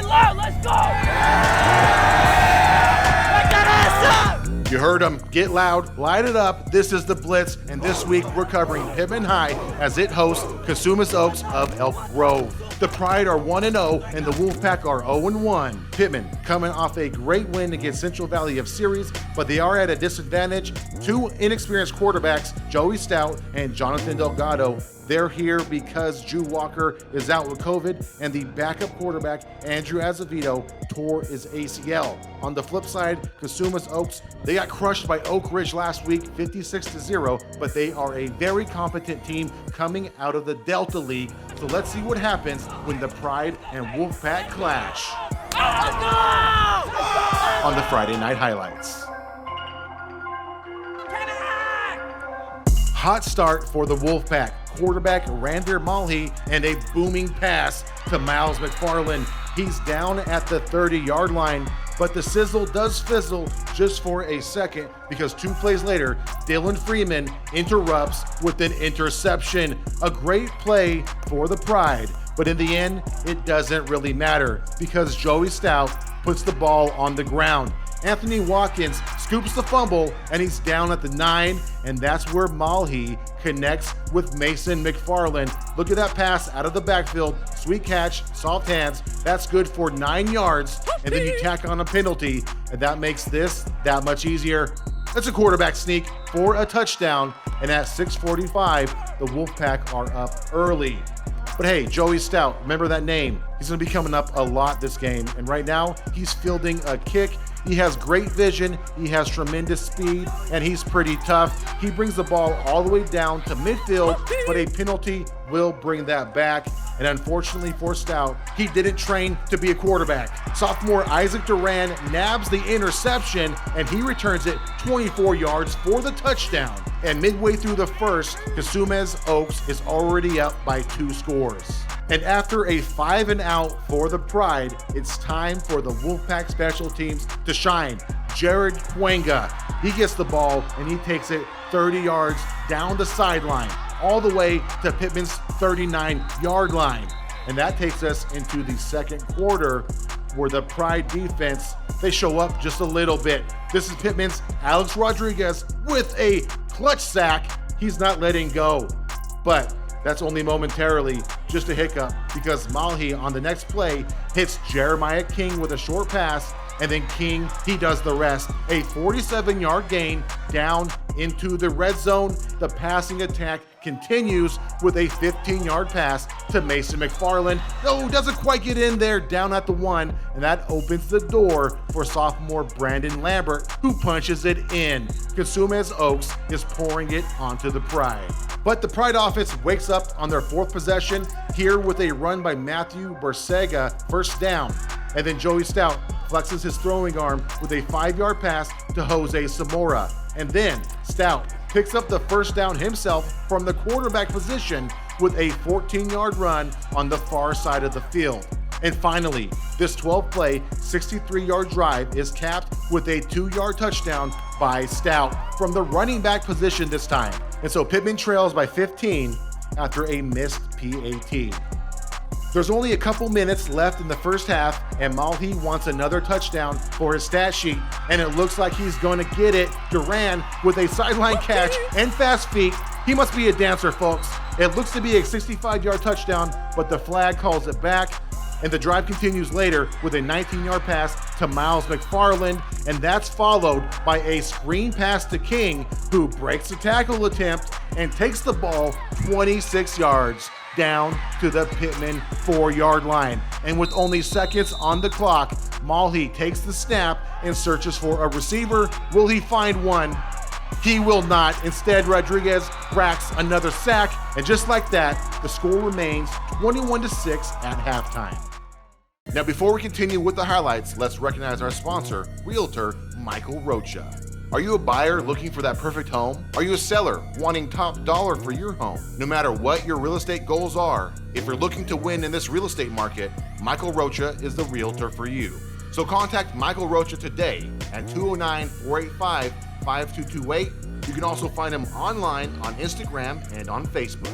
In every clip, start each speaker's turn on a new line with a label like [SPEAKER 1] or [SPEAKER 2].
[SPEAKER 1] loud, let's go! Back that ass up!
[SPEAKER 2] You heard him. Get loud, light it up. This is the Blitz, and this week we're covering Pitman High as it hosts Cosumnes Oaks of Elk Grove. The Pride are 1-0 and the Wolfpack are 0-1. Pitman coming off a great win against Central Valley of Series, but they are at a disadvantage. Two inexperienced quarterbacks, Joey Stout and Jonathan Delgado. They're here because Drew Walker is out with COVID and the backup quarterback, Andrew Azevedo, tore his ACL. On the flip side, Cosumnes Oaks, they got crushed by Oak Ridge last week, 56-0, but they are a very competent team coming out of the Delta League. So let's see what happens when the Pride and Wolfpack clash on the Friday night highlights. Hot start for the Wolfpack. Quarterback Randir Malhi and a booming pass to Miles McFarland. He's down at the 30-yard line, but the sizzle does fizzle just for a second because 2 plays later, Dylan Freeman interrupts with an interception. A great play for the Pride, but in the end, it doesn't really matter because Joey Stout puts the ball on the ground. Anthony Watkins scoops the fumble and he's down at the 9, and that's where Malhi connects with Mason McFarland. Look at that pass out of the backfield. Sweet catch, soft hands. That's good for 9 yards, and then you tack on a penalty, and that makes this that much easier. That's a quarterback sneak for a touchdown, and at 6:45, the Wolfpack are up early. But hey, Joey Stout, remember that name. He's going to be coming up a lot this game, and right now, he's fielding a kick. He has great vision, he has tremendous speed, and he's pretty tough. He brings the ball all the way down to midfield, but a penalty will bring that back. And unfortunately for Stout, he didn't train to be a quarterback. Sophomore Isaac Duran nabs the interception, and he returns it 24 yards for the touchdown. And midway through the first, Cosumnes Oaks is already up by 2 scores. And after a 5-and-out for the Pride, it's time for the Wolfpack special teams to shine. Jared Cuenga, he gets the ball and he takes it 30 yards down the sideline, all the way to Pitman's 39-yard line. And that takes us into the second quarter where the Pride defense, they show up just a little bit. This is Pitman's Alex Rodriguez with a clutch sack. He's not letting go, but that's only momentarily, just a hiccup, because Malhi on the next play hits Jeremiah King with a short pass, and then King, he does the rest. A 47-yard gain down into the red zone. The passing attack continues with a 15-yard pass to Mason McFarland. No, doesn't quite get in there, down at the 1, and that opens the door for sophomore Brandon Lambert, who punches it in. Cosumnes Oaks is pouring it onto the Pride. But the Pride offense wakes up on their 4th possession here with a run by Matthew Bersega, first down. And then Joey Stout flexes his throwing arm with a 5-yard pass to Jose Zamora. And then Stout picks up the first down himself from the quarterback position with a 14-yard run on the far side of the field. And finally, this 12-play, 63-yard drive is capped with a 2-yard touchdown by Stout from the running back position this time. And so Pitman trails by 15 after a missed PAT. There's only a couple minutes left in the first half, and Malhi wants another touchdown for his stat sheet, and it looks like he's going to get it. Duran with a sideline catch and fast feet. He must be a dancer, folks. It looks to be a 65-yard touchdown, but the flag calls it back, and the drive continues later with a 19-yard pass to Miles McFarland, and that's followed by a screen pass to King, who breaks the tackle attempt and takes the ball 26 yards down to the Pitman 4-yard line. And with only seconds on the clock, Malhi takes the snap and searches for a receiver. Will he find one? He will not. Instead, Rodriguez racks another sack, and just like that, the score remains 21-6 at halftime. Now, before we continue with the highlights, let's recognize our sponsor, Realtor Michael Rocha. Are you a buyer looking for that perfect home? Are you a seller wanting top dollar for your home? No matter what your real estate goals are, if you're looking to win in this real estate market, Michael Rocha is the realtor for you. So contact Michael Rocha today at 209-485-5228. You can also find him online on Instagram and on Facebook.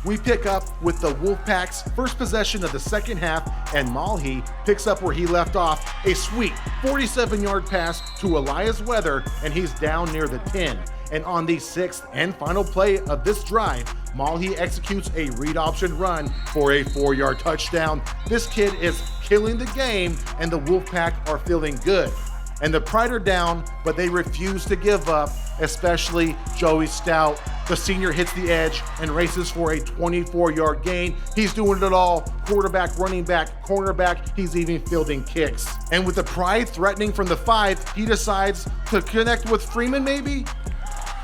[SPEAKER 2] We pick up with the Wolfpack's first possession of the second half, and Malhi picks up where he left off. A sweet 47-yard pass to Elias Weather, and he's down near the 10. And on the sixth and final play of this drive, Malhi executes a read option run for a 4-yard touchdown. This kid is killing the game, and the Wolfpack are feeling good. And the Pride are down, but they refuse to give up, especially Joey Stout. The senior hits the edge and races for a 24-yard gain. He's doing it all. Quarterback, running back, cornerback, he's even fielding kicks. And with the Pride threatening from the 5, he decides to connect with Freeman maybe?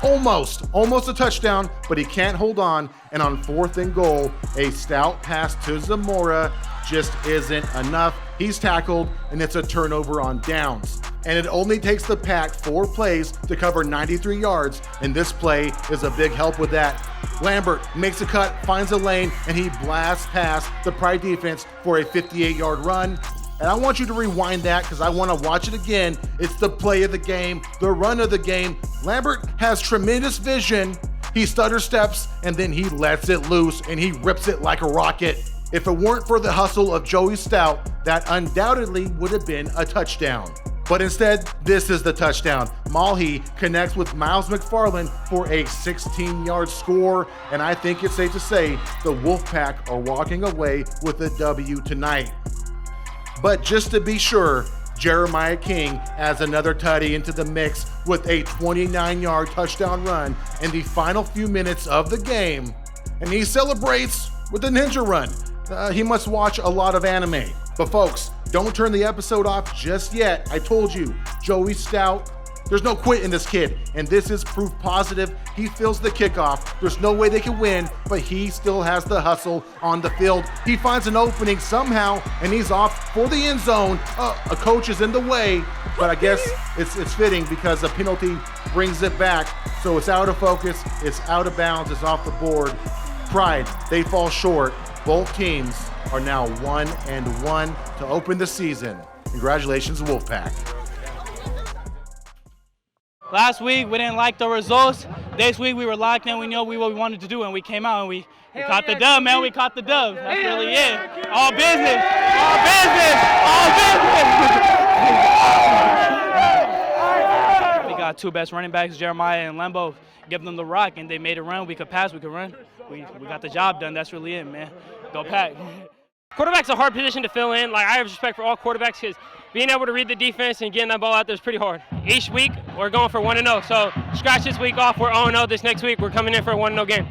[SPEAKER 2] Almost a touchdown, but he can't hold on. And on 4th and goal, a Stout pass to Zamora just isn't enough. He's tackled, and it's a turnover on downs. And it only takes the Pack 4 plays to cover 93 yards, and this play is a big help with that. Lambert makes a cut, finds a lane, and he blasts past the Pride defense for a 58-yard run. And I want you to rewind that because I want to watch it again. It's the play of the game, the run of the game. Lambert has tremendous vision. He stutter steps, and then he lets it loose, and he rips it like a rocket. If it weren't for the hustle of Joey Stout, that undoubtedly would have been a touchdown. But instead, this is the touchdown. Malhi connects with Miles McFarland for a 16-yard score, and I think it's safe to say the Wolfpack are walking away with a W tonight. But just to be sure, Jeremiah King adds another tutty into the mix with a 29-yard touchdown run in the final few minutes of the game, and he celebrates with a ninja run. He must watch a lot of anime. But folks, don't turn the episode off just yet. I told you, Joey Stout, there's no quit in this kid, and this is proof positive. He feels the kickoff. There's no way they can win, but he still has the hustle on the field. He finds an opening somehow, and he's off for the end zone. A coach is in the way, but I guess it's fitting because a penalty brings it back. So it's out of focus, it's out of bounds, it's off the board. Pride, they fall short. Both teams are now 1-1 to open the season. Congratulations, Wolfpack.
[SPEAKER 1] Last week, we didn't like the results. This week, we were locked in. We knew what we wanted to do, and we came out and we caught the dub, man. We caught the dub. That's really it. All business. All business. All business. We got 2 best running backs, Jeremiah and Lambo. Give them the rock, and they made it run. We could pass, we could run. We got the job done. That's really it, man. Go Pack.
[SPEAKER 3] Quarterback's a hard position to fill in. Like, I have respect for all quarterbacks because being able to read the defense and getting that ball out there is pretty hard. Each week, we're going for 1-0. So scratch this week off. We're 0-0 this next week. We're coming in for a 1-0 game.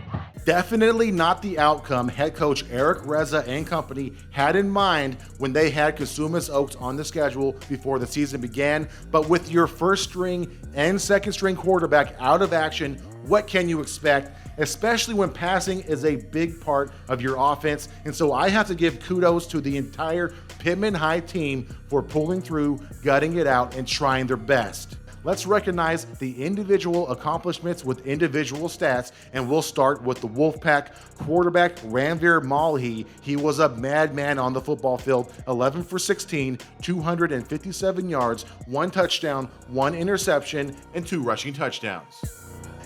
[SPEAKER 2] Definitely not the outcome head coach Eric Reza and company had in mind when they had Cosumnes Oaks on the schedule before the season began. But with your first string and second string quarterback out of action, what can you expect? Especially when passing is a big part of your offense. And so I have to give kudos to the entire Pitman High team for pulling through, gutting it out, and trying their best. Let's recognize the individual accomplishments with individual stats, and we'll start with the Wolfpack quarterback, Ranveer Malhi. He was a madman on the football field, 11 for 16, 257 yards, 1 touchdown, 1 interception, and 2 rushing touchdowns.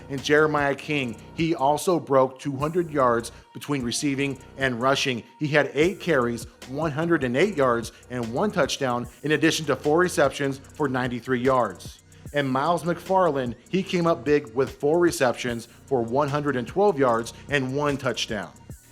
[SPEAKER 2] And Jeremiah King, he also broke 200 yards between receiving and rushing. He had 8 carries, 108 yards, and 1 touchdown, in addition to 4 receptions for 93 yards. And Miles McFarland, he came up big with 4 receptions for 112 yards and 1 touchdown.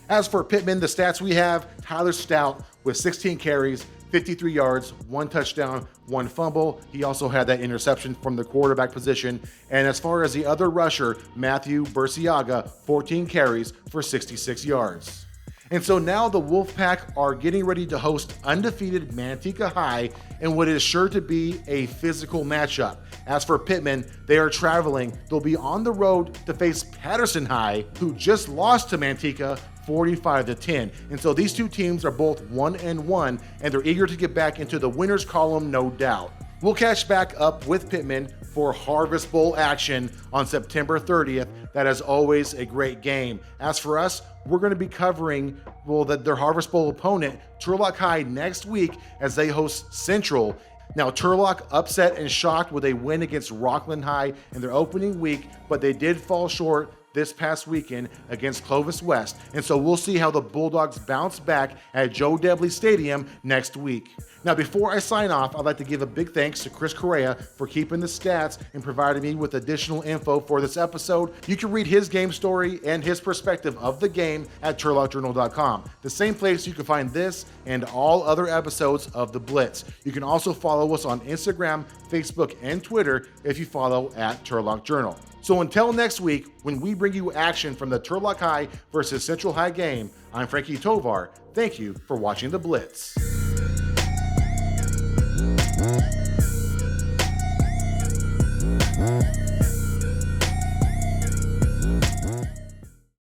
[SPEAKER 2] As for Pitman, the stats we have, Tyler Stout with 16 carries, 53 yards, 1 touchdown, 1 fumble. He also had that interception from the quarterback position. And as far as the other rusher, Matthew Burciaga, 14 carries for 66 yards. And so now the Wolfpack are getting ready to host undefeated Manteca High in what is sure to be a physical matchup. As for Pitman, they are traveling. They'll be on the road to face Patterson High, who just lost to Manteca 45-10. And so these two teams are both 1-1, and they're eager to get back into the winners column, no doubt. We'll catch back up with Pitman for Harvest Bowl action on September 30th. That is always a great game. As for us, we're going to be covering their Harvest Bowl opponent, Turlock High, next week as they host Central. Now, Turlock upset and shocked with a win against Rockland High in their opening week, but they did fall short this past weekend against Clovis West, and so we'll see how the Bulldogs bounce back at Joe Debley Stadium next week. Now, before I sign off, I'd like to give a big thanks to Chris Correa for keeping the stats and providing me with additional info for this episode. You can read his game story and his perspective of the game at turlockjournal.com, the same place you can find this and all other episodes of The Blitz. You can also follow us on Instagram, Facebook, and Twitter if you follow at Turlock Journal. So until next week, when we bring you action from the Turlock High versus Central High game, I'm Frankie Tovar. Thank you for watching The Blitz.
[SPEAKER 4] Mm-hmm.